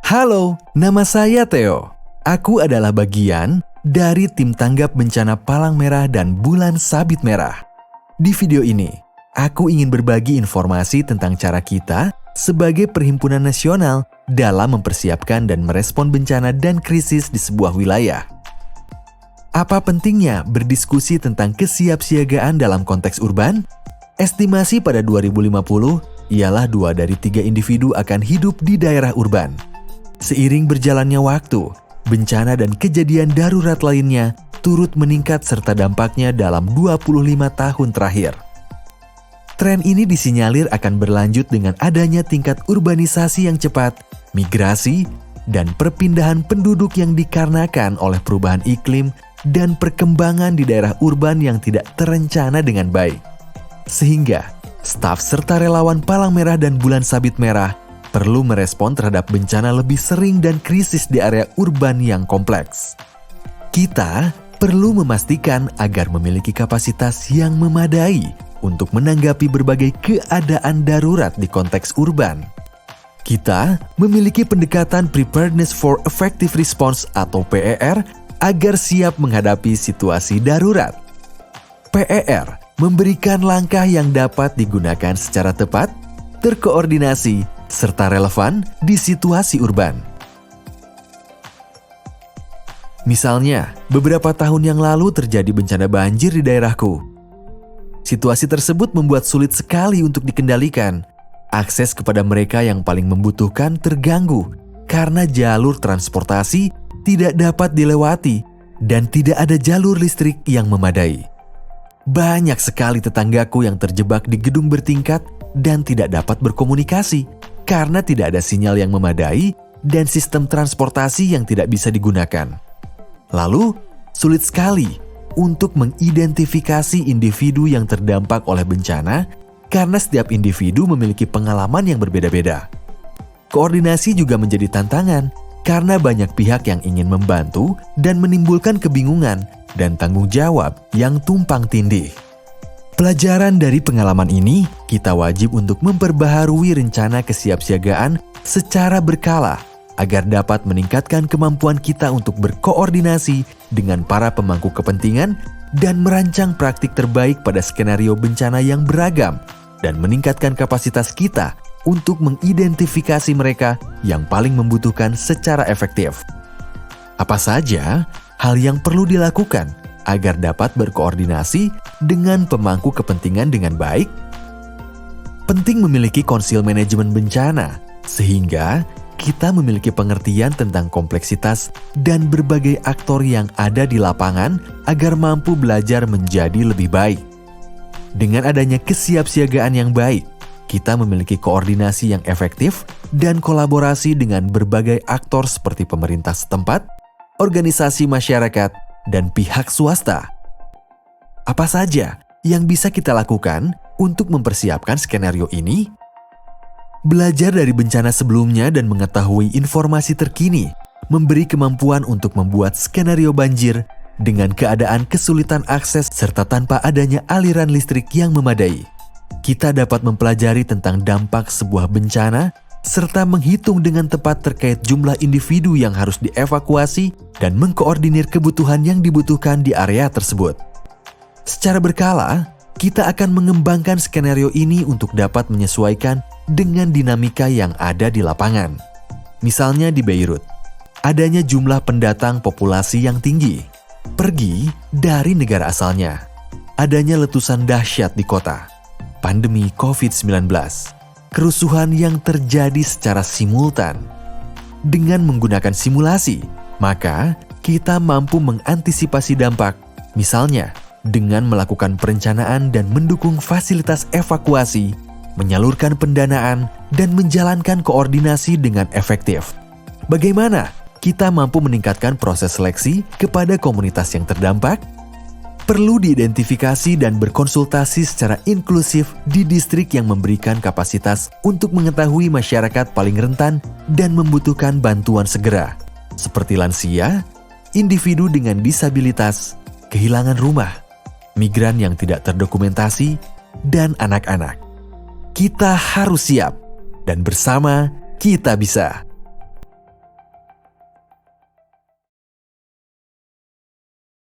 Halo, nama saya Theo. Aku adalah bagian dari tim tanggap bencana Palang Merah dan Bulan Sabit Merah. Di video ini, aku ingin berbagi informasi tentang cara kita sebagai perhimpunan nasional dalam mempersiapkan dan merespon bencana dan krisis di sebuah wilayah. Apa pentingnya berdiskusi tentang kesiapsiagaan dalam konteks urban? Estimasi pada 2050 ialah 2 dari 3 individu akan hidup di daerah urban. Seiring berjalannya waktu, bencana dan kejadian darurat lainnya turut meningkat serta dampaknya dalam 25 tahun terakhir. Tren ini disinyalir akan berlanjut dengan adanya tingkat urbanisasi yang cepat, migrasi, dan perpindahan penduduk yang dikarenakan oleh perubahan iklim dan perkembangan di daerah urban yang tidak terencana dengan baik. Sehingga, staf serta relawan Palang Merah dan Bulan Sabit Merah perlu merespon terhadap bencana lebih sering dan krisis di area urban yang kompleks. Kita perlu memastikan agar memiliki kapasitas yang memadai untuk menanggapi berbagai keadaan darurat di konteks urban. Kita memiliki pendekatan Preparedness for Effective Response atau PER agar siap menghadapi situasi darurat. PER memberikan langkah yang dapat digunakan secara tepat, terkoordinasi, serta relevan di situasi urban. Misalnya, beberapa tahun yang lalu terjadi bencana banjir di daerahku. Situasi tersebut membuat sulit sekali untuk dikendalikan. Akses kepada mereka yang paling membutuhkan terganggu karena jalur transportasi tidak dapat dilewati dan tidak ada jalur listrik yang memadai. Banyak sekali tetanggaku yang terjebak di gedung bertingkat dan tidak dapat berkomunikasi karena tidak ada sinyal yang memadai dan sistem transportasi yang tidak bisa digunakan. Lalu, sulit sekali untuk mengidentifikasi individu yang terdampak oleh bencana karena setiap individu memiliki pengalaman yang berbeda-beda. Koordinasi juga menjadi tantangan karena banyak pihak yang ingin membantu dan menimbulkan kebingungan dan tanggung jawab yang tumpang tindih. Pelajaran dari pengalaman ini, kita wajib untuk memperbaharui rencana kesiapsiagaan secara berkala agar dapat meningkatkan kemampuan kita untuk berkoordinasi dengan para pemangku kepentingan dan merancang praktik terbaik pada skenario bencana yang beragam dan meningkatkan kapasitas kita untuk mengidentifikasi mereka yang paling membutuhkan secara efektif. Apa saja hal yang perlu dilakukan agar dapat berkoordinasi dengan pemangku kepentingan dengan baik? Penting memiliki konsil manajemen bencana, sehingga kita memiliki pengertian tentang kompleksitas dan berbagai aktor yang ada di lapangan agar mampu belajar menjadi lebih baik. Dengan adanya kesiapsiagaan yang baik, kita memiliki koordinasi yang efektif dan kolaborasi dengan berbagai aktor seperti pemerintah setempat, organisasi masyarakat, dan pihak swasta. Apa saja yang bisa kita lakukan untuk mempersiapkan skenario ini? Belajar dari bencana sebelumnya dan mengetahui informasi terkini memberi kemampuan untuk membuat skenario banjir dengan keadaan kesulitan akses serta tanpa adanya aliran listrik yang memadai. Kita dapat mempelajari tentang dampak sebuah bencana serta menghitung dengan tepat terkait jumlah individu yang harus dievakuasi dan mengkoordinir kebutuhan yang dibutuhkan di area tersebut. Secara berkala, kita akan mengembangkan skenario ini untuk dapat menyesuaikan dengan dinamika yang ada di lapangan. Misalnya di Beirut, adanya jumlah pendatang populasi yang tinggi, pergi dari negara asalnya, adanya letusan dahsyat di kota, pandemi COVID-19, kerusuhan yang terjadi secara simultan. Dengan menggunakan simulasi, maka kita mampu mengantisipasi dampak, misalnya dengan melakukan perencanaan dan mendukung fasilitas evakuasi, menyalurkan pendanaan, dan menjalankan koordinasi dengan efektif. Bagaimana kita mampu meningkatkan proses seleksi kepada komunitas yang terdampak? Perlu diidentifikasi dan berkonsultasi secara inklusif di distrik yang memberikan kapasitas untuk mengetahui masyarakat paling rentan dan membutuhkan bantuan segera, seperti lansia, individu dengan disabilitas, kehilangan rumah, migran yang tidak terdokumentasi, dan anak-anak. Kita harus siap, dan bersama kita bisa.